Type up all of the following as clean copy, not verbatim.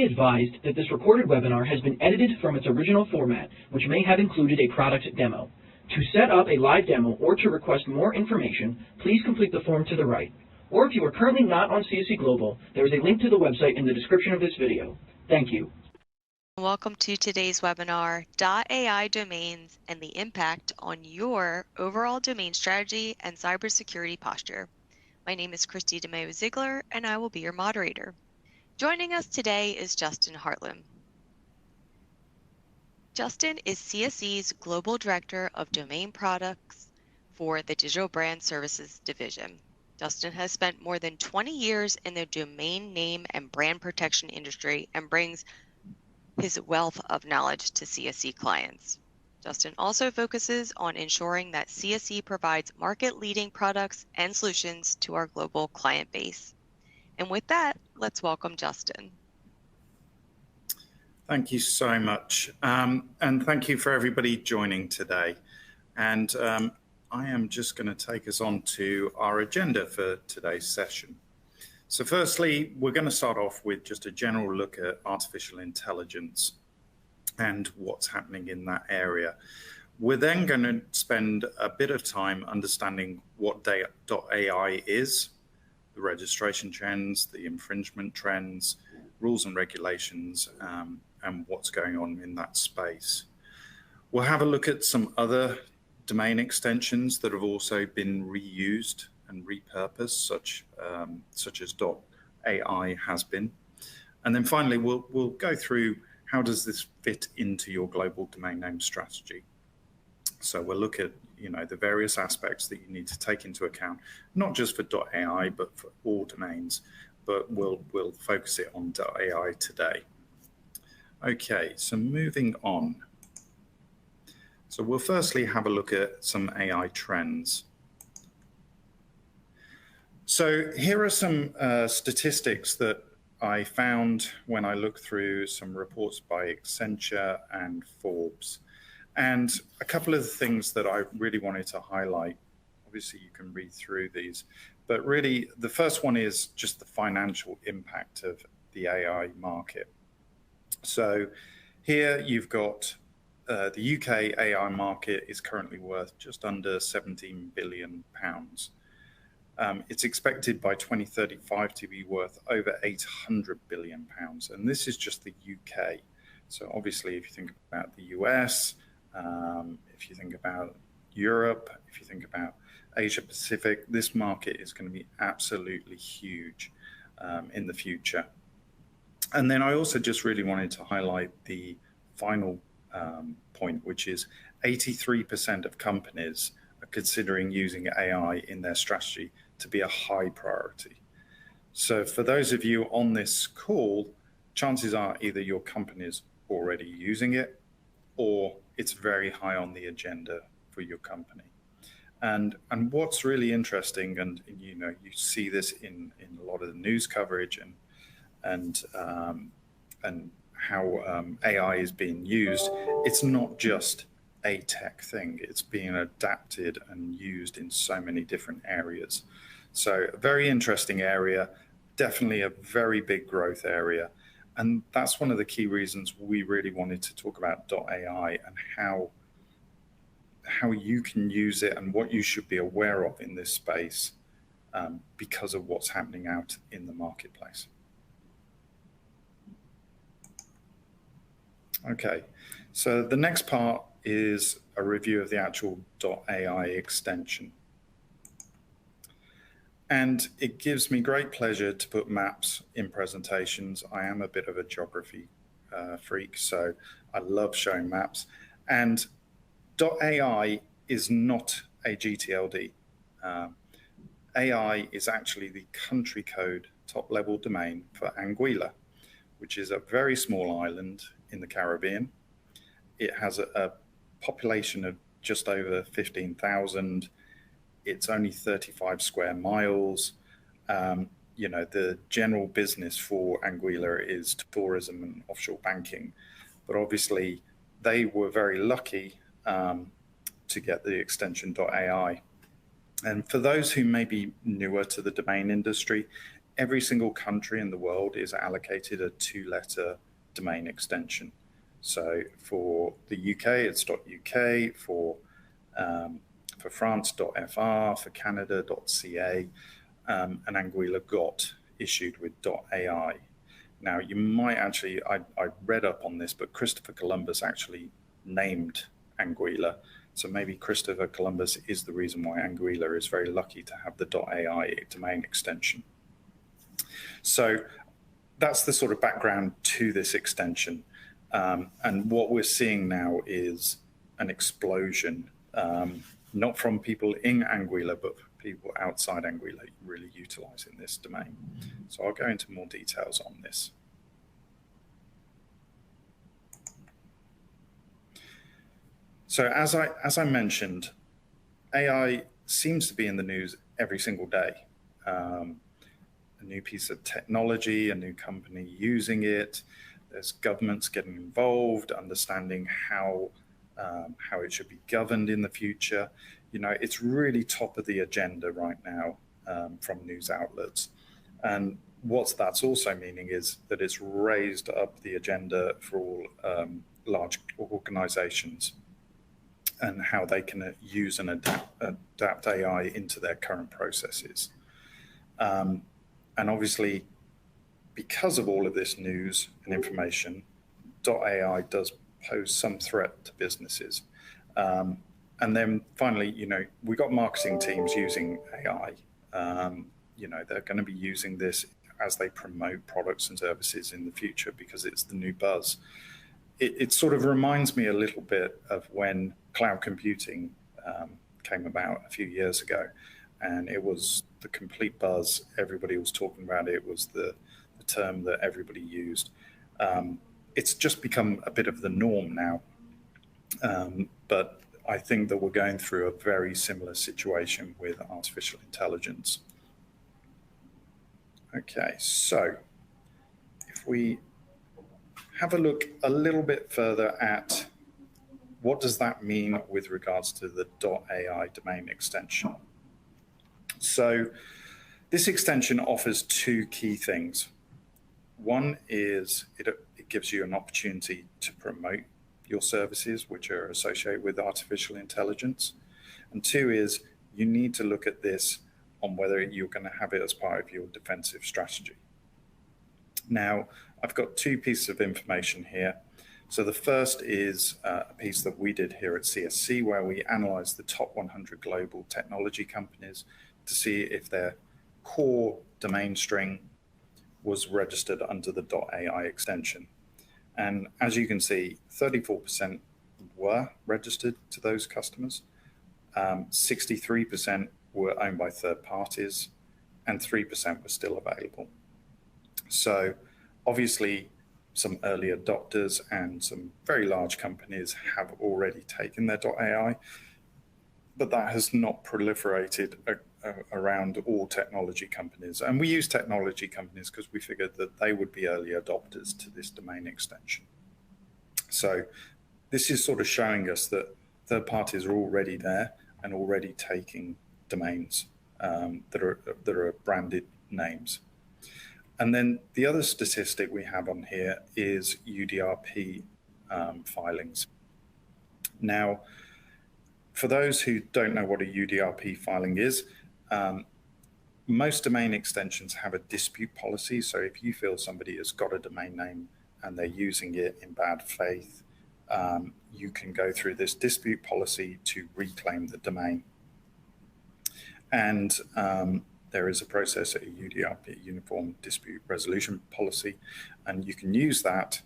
be advised that this recorded webinar has been edited from its original format, which may have included a product demo. To set up a live demo or to request more information, please complete the form to the right. Or if you are currently not on CSE Global, there is a link to the website in the description of this video. Thank you. Welcome to today's webinar, .ai domains and the impact on your overall domain strategy and cybersecurity posture. My name is Christy DeMeo-Ziegler, and I will be your moderator. Joining us today is Justin Hartland. Justin is CSE's Global Director of Domain Products for the Digital Brand Services Division. Justin has spent more than 20 years in the domain name and brand protection industry and brings his wealth of knowledge to CSE clients. Justin also focuses on ensuring that CSE provides market-leading products and solutions to our global client base. And with that, let's welcome Justin. Thank you so much. And thank you for everybody joining today. And I am just going to take us on to our agenda for today's session. So firstly, we're going to start off with just a general look at artificial intelligence and what's happening in that area. We're then going to spend a bit of time understanding what .ai is, the registration trends, the infringement trends, rules and regulations, and what's going on in that space. We'll have a look at some other domain extensions that have also been reused and repurposed, such as .ai has been. And then finally, we'll go through how does this fit into your global domain name strategy. So we'll look at the various aspects that you need to take into account, not just for .ai, but for all domains, but we'll focus it on .ai today. Okay, so moving on. So we'll firstly have a look at some AI trends. So here are some statistics that I found when I looked through some reports by Accenture and Forbes. And a couple of the things that I really wanted to highlight, obviously you can read through these, but really the first one is just the financial impact of the AI market. So here you've got the UK AI market is currently worth just under £17 billion. It's expected by 2035 to be worth over £800 billion. And this is just the UK. So obviously, if you think about the US, if you think about Europe, if you think about Asia Pacific, this market is going to be absolutely huge in the future. And then I also just really wanted to highlight the final point, which is 83% of companies are considering using AI in their strategy to be a high priority. So for those of you on this call, chances are either your company is already using it or it's very high on the agenda for your company. And what's really interesting, and you see this in a lot of the news coverage and how AI is being used, it's not just a tech thing. It's being adapted and used in so many different areas. So a very interesting area, definitely a very big growth area. And that's one of the key reasons we really wanted to talk about .ai and how you can use it and what you should be aware of in this space because of what's happening out in the marketplace. Okay, so the next part is a review of the actual .ai extension. And it gives me great pleasure to put maps in presentations. I am a bit of a geography freak, so I love showing maps. And .ai is not a GTLD. AI is actually the country code top-level domain for Anguilla, which is a very small island in the Caribbean. It has a population of just over 15,000. It's only 35 square miles. The general business for Anguilla is tourism and offshore banking. But obviously, they were very lucky to get the extension .ai. And for those who may be newer to the domain industry, every single country in the world is allocated a 2-letter domain extension. So for the UK, it's .uk, for France, .fr, for Canada, .ca, and Anguilla got issued with .ai. Now, you might actually, I read up on this, but Christopher Columbus actually named Anguilla. So maybe Christopher Columbus is the reason why Anguilla is very lucky to have the .ai domain extension. So that's the sort of background to this extension. And what we're seeing now is an explosion, not from people in Anguilla, but people outside Anguilla really utilizing this domain. So I'll go into more details on this. So as I mentioned, AI seems to be in the news every single day. A new piece of technology, a new company using it. There's governments getting involved, understanding how it should be governed in the future. You know, it's really top of the agenda right now from news outlets. And what that's also meaning is that it's raised up the agenda for all large organizations and how they can use and adapt AI into their current processes. And obviously, because of all of this news and information, .ai does pose some threat to businesses. And then finally, you know, we got marketing teams using AI. You know, they're going to be using this as they promote products and services in the future because it's the new buzz. It sort of reminds me a little bit of when cloud computing came about a few years ago, and it was the complete buzz. Everybody was talking about it. It was the term that everybody used. It's just become a bit of the norm now. But I think that we're going through a very similar situation with artificial intelligence. Okay, so if we have a look a little bit further at what does that mean with regards to the .ai domain extension. So this extension offers two key things. One is it gives you an opportunity to promote your services which are associated with artificial intelligence. And two is you need to look at this on whether you're going to have it as part of your defensive strategy. Now, I've got two pieces of information here. So the first is a piece that we did here at CSC where we analyzed the top 100 global technology companies to see if their core domain string was registered under the .ai extension. And as you can see, 34% were registered to those customers, 63% were owned by third parties, and 3% were still available. So obviously, some early adopters and some very large companies have already taken their .ai, but that has not proliferated around all technology companies. And we use technology companies because we figured that they would be early adopters to this domain extension. So this is sort of showing us that third parties are already there and already taking domains that are branded names. And then the other statistic we have on here is UDRP filings. Now, for those who don't know what a UDRP filing is, most domain extensions have a dispute policy. So if you feel somebody has got a domain name and they're using it in bad faith, you can go through this dispute policy to reclaim the domain. And there is a process, a UDRP, Uniform Dispute Resolution Policy, and you can use that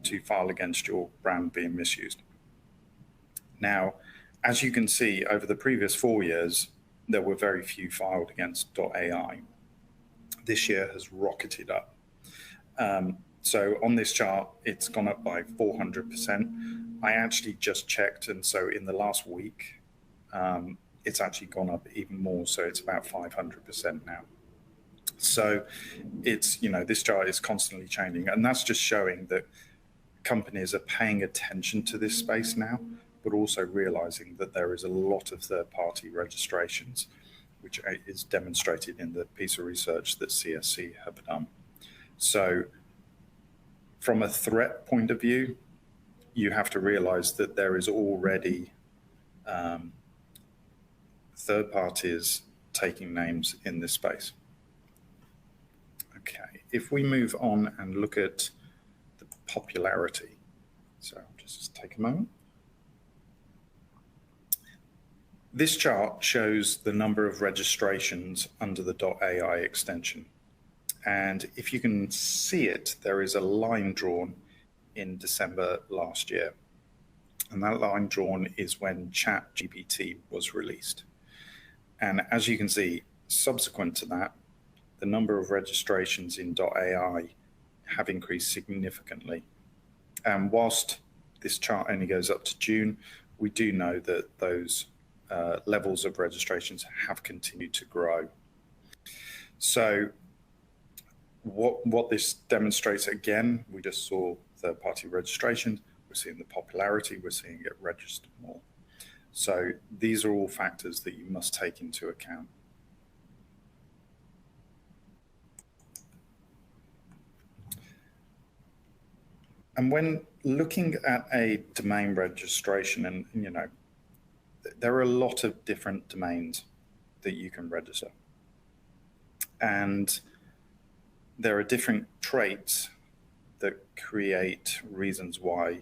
to file against your brand being misused. Now, as you can see, over the previous 4 years, there were very few filed against .ai. This year has rocketed up. So on this chart, it's gone up by 400%. I actually just checked, and so in the last week, it's actually gone up even more. So it's about 500% now. So it's, you know, this chart is constantly changing, and that's just showing that companies are paying attention to this space now, but also realizing that there is a lot of third-party registrations. which is demonstrated in the piece of research that CSC have done. So from a threat point of view, you have to realize that there is already third parties taking names in this space. Okay, if we move on and look at the popularity, so I'll just take a moment. This chart shows the number of registrations under the .ai extension. And if you can see it, there is a line drawn in December last year. And that line drawn is when ChatGPT was released. And as you can see, subsequent to that, the number of registrations in .ai have increased significantly. And whilst this chart only goes up to June, we do know that those levels of registrations have continued to grow. So what this demonstrates, again, we just saw third-party registration, we're seeing the popularity, we're seeing it registered more. So these are all factors that you must take into account. And when looking at a domain registration, and there are a lot of different domains that you can register. And there are different traits that create reasons why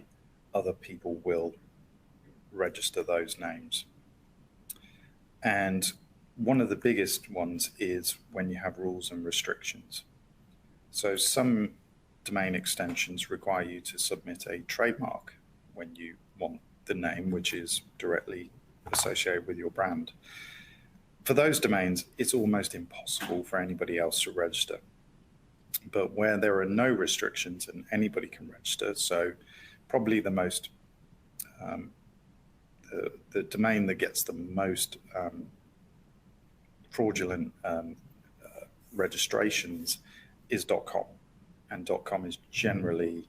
other people will register those names. And one of the biggest ones is when you have rules and restrictions. So some domain extensions require you to submit a trademark when you want the name, which is directly associated with your brand. For those domains, it's almost impossible for anybody else to register. But where there are no restrictions and anybody can register, so probably the most the domain that gets the most fraudulent registrations is .com, and .com is generally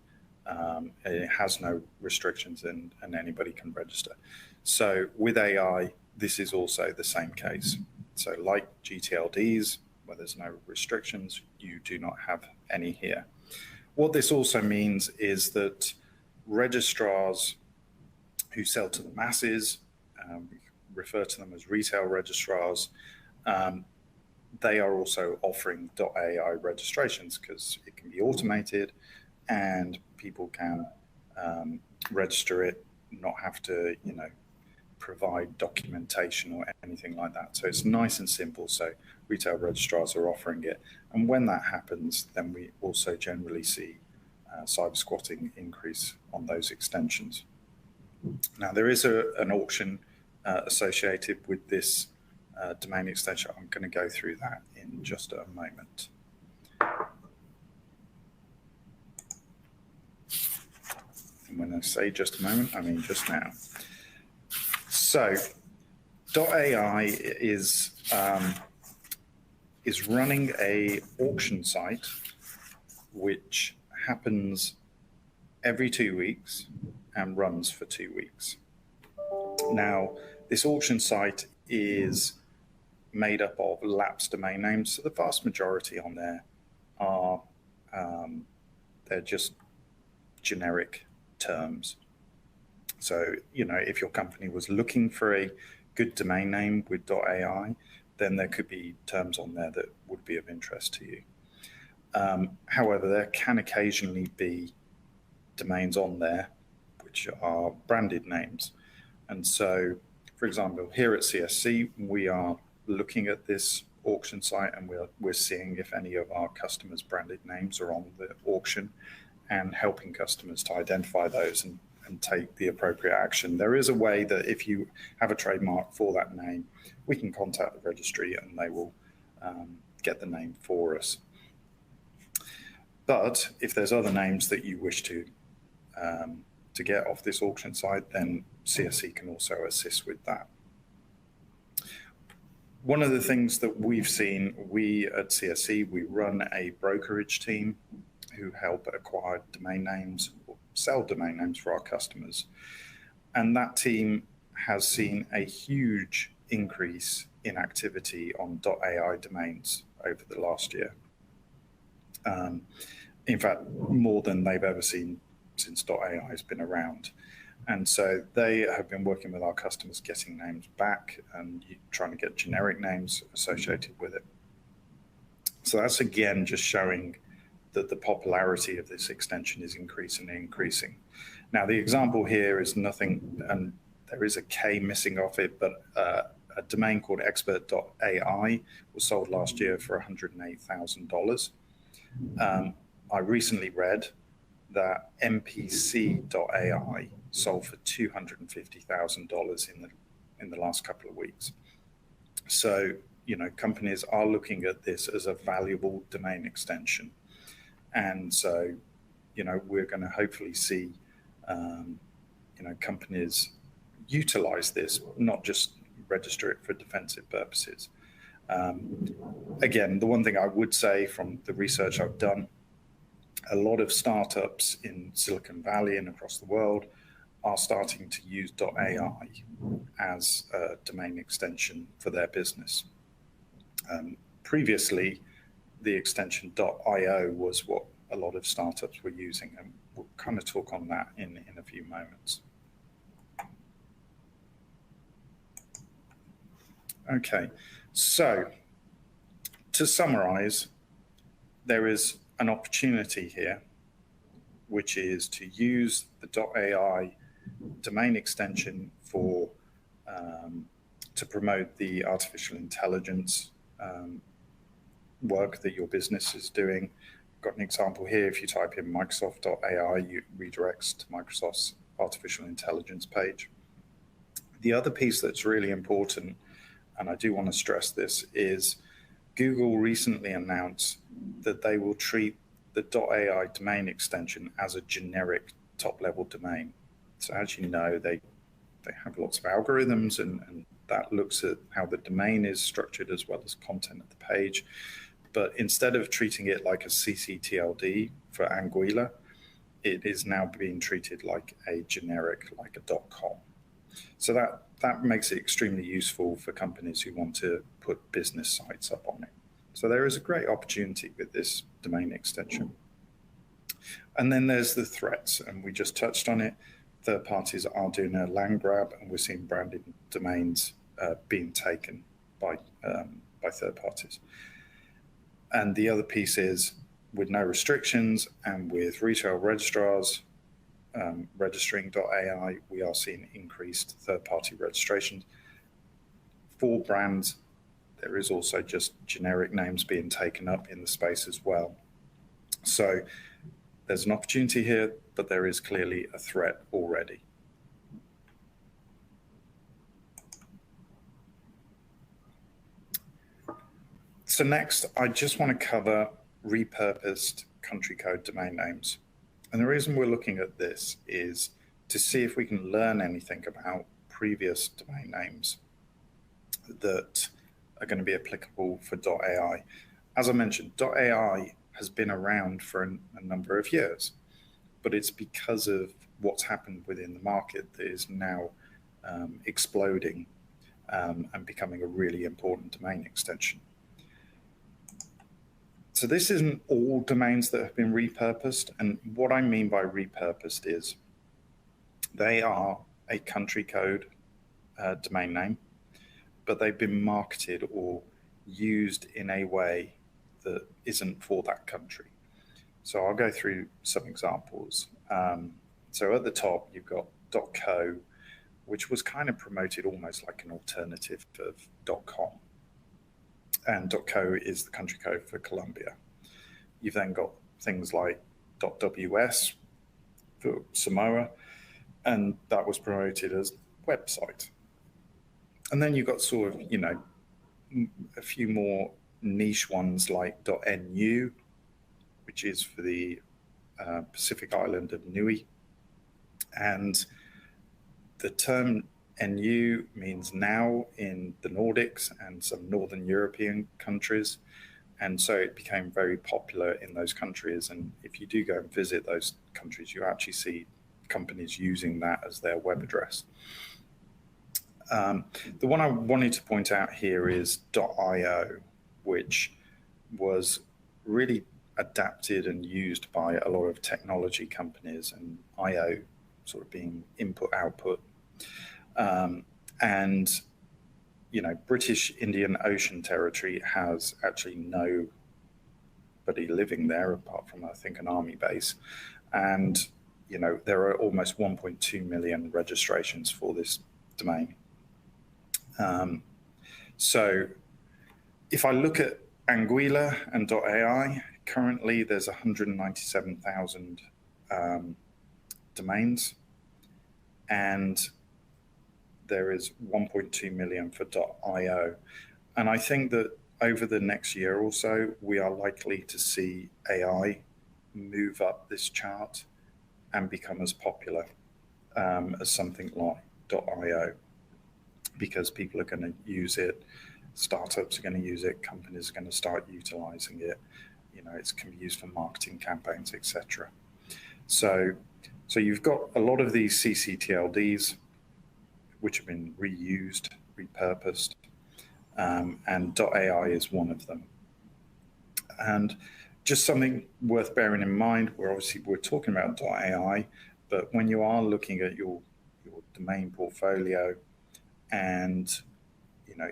it has no restrictions and anybody can register. So with AI, this is also the same case. So like GTLDs, where there's no restrictions, you do not have any here. What this also means is that registrars who sell to the masses, we refer to them as retail registrars, they are also offering .ai registrations because it can be automated and people can register it, not have to, provide documentation or anything like that. So it's nice and simple. So retail registrars are offering it. And when that happens, then we also generally see cyber squatting increase on those extensions. Now, there is an auction associated with this domain extension. I'm going to go through that in just a moment. And when I say just a moment, I mean just now. So .ai is running a auction site which happens every 2 weeks and runs for 2 weeks. Now, this auction site is made up of lapsed domain names. So the vast majority on there are they're just generic terms. So, if your company was looking for a good domain name with .ai, then there could be terms on there that would be of interest to you. However, there can occasionally be domains on there which are branded names. And so, for example, here at CSC, we are looking at this auction site and we're seeing if any of our customers' branded names are on the auction and helping customers to identify those and take the appropriate action. There is a way that if you have a trademark for that name, we can contact the registry and they will get the name for us. But if there's other names that you wish to get off this auction site, then CSC can also assist with that. One of the things that we've seen, we at CSC, we run a brokerage team who help acquire domain names or sell domain names for our customers. And that team has seen a huge increase in activity on .ai domains over the last year. In fact, more than they've ever seen since .ai has been around. And so they have been working with our customers, getting names back and trying to get generic names associated with it. So that's again just showing that the popularity of this extension is increasing and increasing. Now, the example here is nothing, and there is a K missing off it, but a domain called expert.ai was sold last year for $108,000. I recently read that mpc.ai sold for $250,000 in the last couple of weeks. So, companies are looking at this as a valuable domain extension. And so, we're going to hopefully see, companies utilize this, not just register it for defensive purposes. Again, the one thing I would say from the research I've done, a lot of startups in Silicon Valley and across the world are starting to use .ai as a domain extension for their business. Previously, the extension .io was what a lot of startups were using, and we'll kind of talk on that in a few moments. Okay, so to summarize, there is an opportunity here, which is to use the .ai domain extension for to promote the artificial intelligence work that your business is doing. Got an example here. If you type in Microsoft.ai, it redirects to Microsoft's artificial intelligence page. The other piece that's really important, and I do want to stress this, is Google recently announced that they will treat the .ai domain extension as a generic top-level domain. So as you know, they have lots of algorithms, and that looks at how the domain is structured as well as content of the page. But instead of treating it like a ccTLD for Anguilla, it is now being treated like a generic, like a .com. So that makes it extremely useful for companies who want to put business sites up on it. So there is a great opportunity with this domain extension. And then there's the threats, and we just touched on it. Third parties are doing a land grab, and we're seeing branded domains being taken by third parties. And the other piece is, with no restrictions and with retail registrars registering .ai, we are seeing increased third-party registrations. For brands, there is also just generic names being taken up in the space as well. So there's an opportunity here, but there is clearly a threat already. So next, I just want to cover repurposed country code domain names. And the reason we're looking at this is to see if we can learn anything about previous domain names that are going to be applicable for .ai. As I mentioned, .ai has been around for a number of years, but it's because of what's happened within the market that is now exploding and becoming a really important domain extension. So this isn't all domains that have been repurposed. And what I mean by repurposed is they are a country code domain name, but they've been marketed or used in a way that isn't for that country. So I'll go through some examples. So at the top, you've got .co, which was kind of promoted almost like an alternative of .com. And .co is the country code for Colombia. You've then got things like .ws for Samoa, and that was promoted as website. And then you've got sort of, a few more niche ones like .nu, which is for the Pacific island of Niue. And the term NU means now in the Nordics and some Northern European countries. And so it became very popular in those countries. And if you do go and visit those countries, you actually see companies using that as their web address. The one I wanted to point out here is .io, which was really adapted and used by a lot of technology companies, and IO sort of being input output. And British Indian Ocean Territory has actually nobody living there apart from, I think, an army base. And there are almost 1.2 million registrations for this domain. So if I look at Anguilla and .ai, currently there's 197,000 domains, and there is 1.2 million for .io. And I think that over the next year or so, we are likely to see AI move up this chart and become as popular as something like .io, because people are going to use it, startups are going to use it, companies are going to start utilizing it. It's going to be used for marketing campaigns, etc. So you've got a lot of these CCTLDs which have been reused, repurposed, and .ai is one of them. And just something worth bearing in mind, we're talking about .ai, but when you are looking at your domain portfolio, and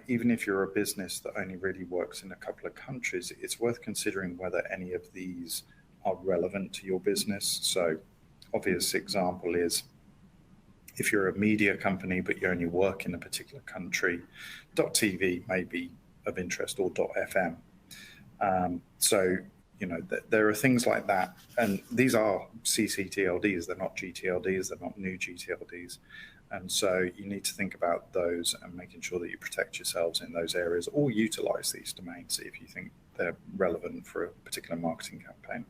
even if you're a business that only really works in a couple of countries, it's worth considering whether any of these are relevant to your business. So obvious example is if you're a media company but you only work in a particular country, .tv may be of interest, or .fm. There are things like that, and these are CCTLDs, they're not GTLDs, they're not new GTLDs. And so you need to think about those and making sure that you protect yourselves in those areas, or utilize these domains if you think they're relevant for a particular marketing campaign.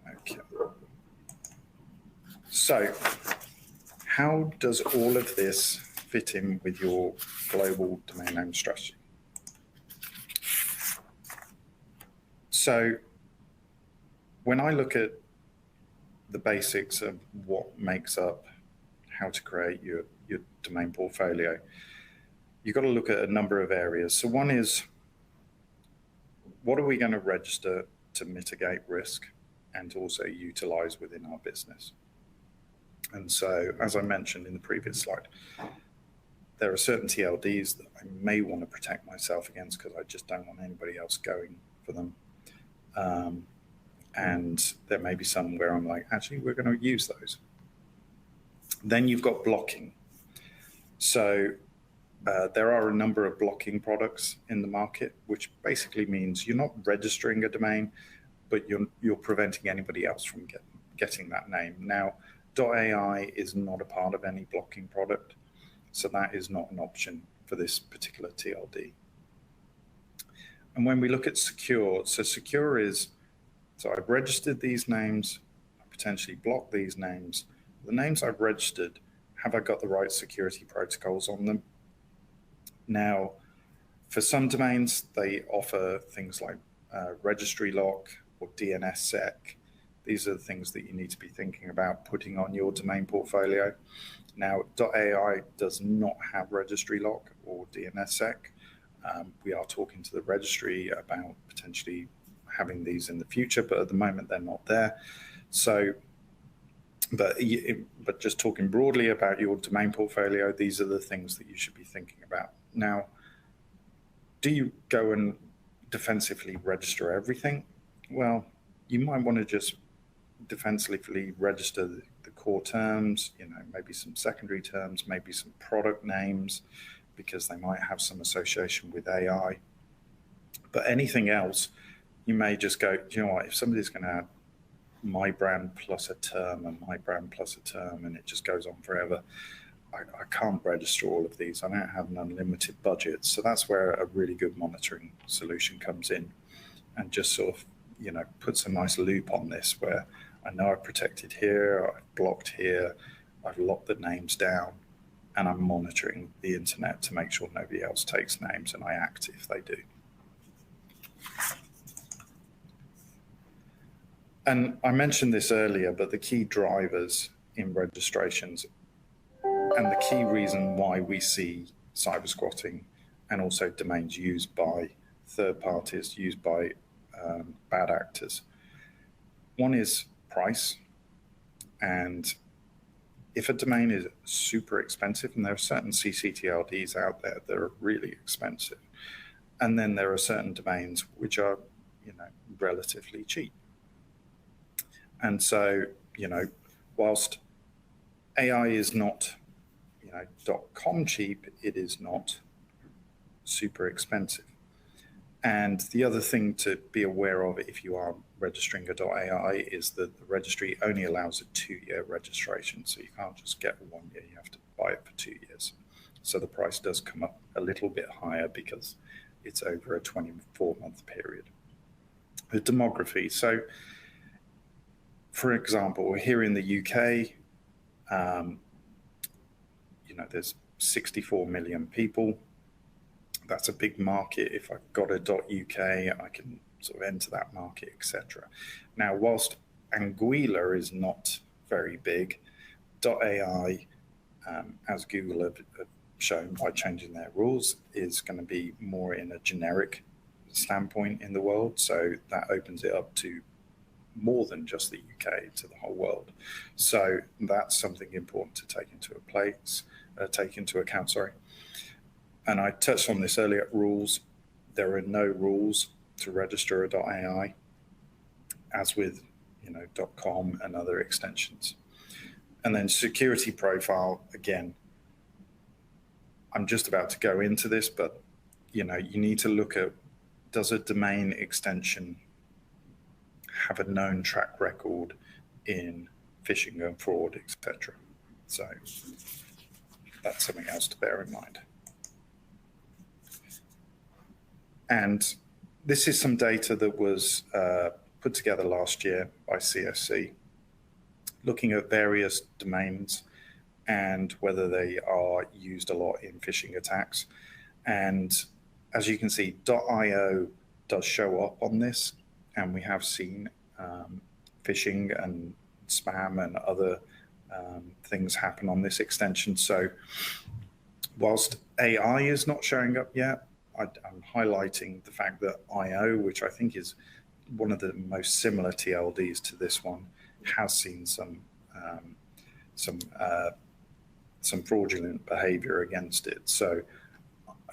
Okay. So how does all of this fit in with your global domain name strategy? So when I look at the basics of what makes up how to create your domain portfolio, you've got to look at a number of areas. So one is, what are we going to register to mitigate risk and to also utilize within our business? And so, as I mentioned in the previous slide, there are certain TLDs that I may want to protect myself against because I just don't want anybody else going for them. And there may be some where I'm like, actually, we're going to use those. Then you've got blocking. So there are a number of blocking products in the market, which basically means you're not registering a domain, but you're preventing anybody else from getting that name. Now, .ai is not a part of any blocking product, so that is not an option for this particular TLD. And when we look at secure, so secure is, so I've registered these names, I potentially block these names. The names I've registered, have I got the right security protocols on them? Now, for some domains, they offer things like registry lock or DNSSEC. These are the things that you need to be thinking about putting on your domain portfolio. Now, .ai does not have registry lock or DNSSEC. We are talking to the registry about potentially having these in the future, but at the moment they're not there. So, but just talking broadly about your domain portfolio, these are the things that you should be thinking about. Now, do you go and defensively register everything? Well, you might want to just defensively register the core terms, maybe some secondary terms, maybe some product names, because they might have some association with AI. But anything else, you may just go, do you know what, if somebody's going to add my brand plus a term and my brand plus a term, and it just goes on forever, I can't register all of these. I don't have an unlimited budget. So that's where a really good monitoring solution comes in and just sort of, puts a nice loop on this where I know I've protected here, I've blocked here, I've locked the names down, and I'm monitoring the internet to make sure nobody else takes names, and I act if they do. And I mentioned this earlier, but the key drivers in registrations and the key reason why we see cyber squatting and also domains used by third parties, used by bad actors. One is price, and if a domain is super expensive, and there are certain CCTLDs out there that are really expensive, and then there are certain domains which are, relatively cheap. And so, whilst AI is not, .com cheap, it is not super expensive. And the other thing to be aware of if you are registering a .ai is that the registry only allows a 2-year registration. So you can't just get 1 year, you have to buy it for 2 years. So the price does come up a little bit higher because it's over a 24-month period. The demography. So for example, here in the UK, there's 64 million people. That's a big market. If I've got a .uk, I can sort of enter that market, etc. Now, whilst Anguilla is not very big, .ai, as Google have shown by changing their rules, is going to be more in a generic standpoint in the world. So that opens it up to more than just the UK, to the whole world. So that's something important to take into account. And I touched on this earlier, rules. There are no rules to register a .ai, as with .com and other extensions. And then security profile, again, I'm just about to go into this, but you need to look at, does a domain extension have a known track record in phishing and fraud, etc. So that's something else to bear in mind. And this is some data that was put together last year by CSC, looking at various domains and whether they are used a lot in phishing attacks. And as you can see, .io does show up on this, and we have seen phishing and spam and other things happen on this extension. So whilst AI is not showing up yet, I'm highlighting the fact that IO, which I think is one of the most similar TLDs to this one, has seen some fraudulent behavior against it. So,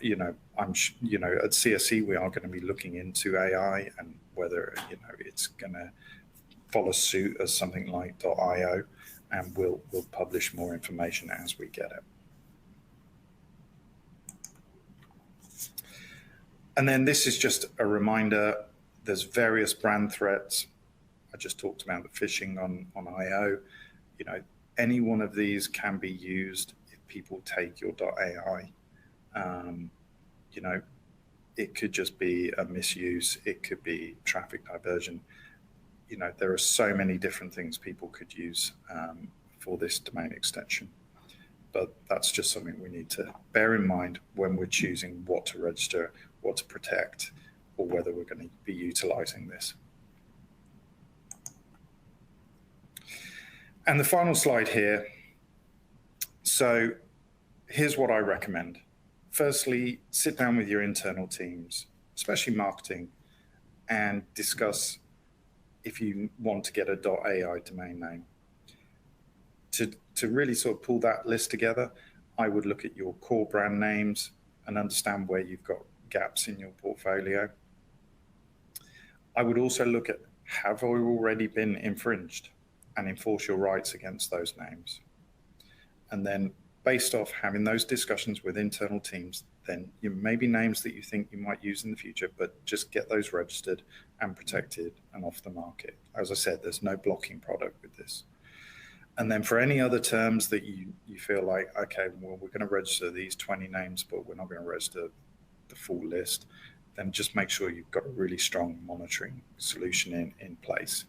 at CSC, we are going to be looking into AI and whether, it's going to follow suit as something like .io, and we'll publish more information as we get it. And then this is just a reminder, there's various brand threats. I just talked about the phishing on IO. Any one of these can be used if people take your .ai. It could just be a misuse. It could be traffic diversion. There are so many different things people could use for this domain extension. But that's just something we need to bear in mind when we're choosing what to register, what to protect, or whether we're going to be utilizing this. And the final slide here. So here's what I recommend. Firstly, sit down with your internal teams, especially marketing, and discuss if you want to get a .ai domain name. To really sort of pull that list together, I would look at your core brand names and understand where you've got gaps in your portfolio. I would also look at, have I already been infringed, and enforce your rights against those names. And then based off having those discussions with internal teams, then you maybe names that you think you might use in the future, but just get those registered and protected and off the market. As I said, there's no blocking product with this. And then for any other terms that you feel like, okay, well, we're going to register these 20 names, but we're not going to register the full list, then just make sure you've got a really strong monitoring solution in place.